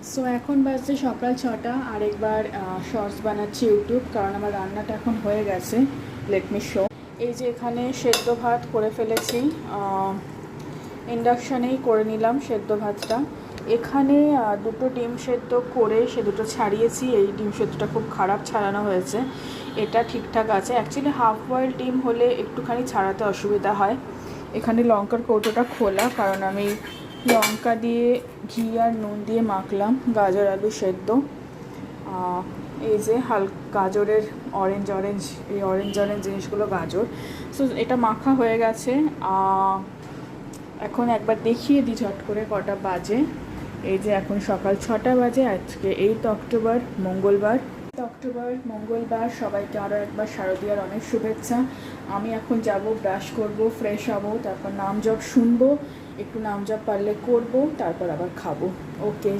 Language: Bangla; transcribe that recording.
সো এখন বাজছে সকাল 6টা। আরেকবার শর্টস বানাচ্ছি ইউটিউব, কারণ আমার রান্নাটা এখন হয়ে গেছে। Let me show. এই যে এখানে সেদ্ধ ভাত করে ফেলেছি, ইন্ডাকশানেই করে নিলাম সেদ্ধ ভাতটা। এখানে দুটো ডিম সেদ্ধ করে সে দুটো ছাড়িয়েছি। এই ডিম সেদ্ধটা খুব খারাপ ছাড়ানো হয়েছে, এটা ঠিকঠাক আছে। অ্যাকচুয়ালি হাফ বয়েল ডিম হলে একটুখানি ছাড়াতে অসুবিধা হয়। এখানে লঙ্কার কৌটোটা খোলা, কারণ আমি লঙ্কা দিয়ে ঘি আর নুন দিয়ে মাখলাম গাজর আলু সেদ্ধ। এই যে গাজরের অরেঞ্জ অরেঞ্জ জিনিসগুলো গাজর। সো এটা মাখা হয়ে গেছে। এখন একবার দেখিয়ে দিই ঝট করে কটা বাজে। এই যে এখন সকাল 6টা বাজে। আজকে 8 অক্টোবর মঙ্গলবার। সবাইকে আরও একবার শারদীয়ার অনেক শুভেচ্ছা। আমি এখন যাব, ব্রাশ করব, ফ্রেশ হব, তারপর নাম জপ শুনবো, একটু নাম জপ পারলে করবো, তারপর আবার খাবো। ওকে।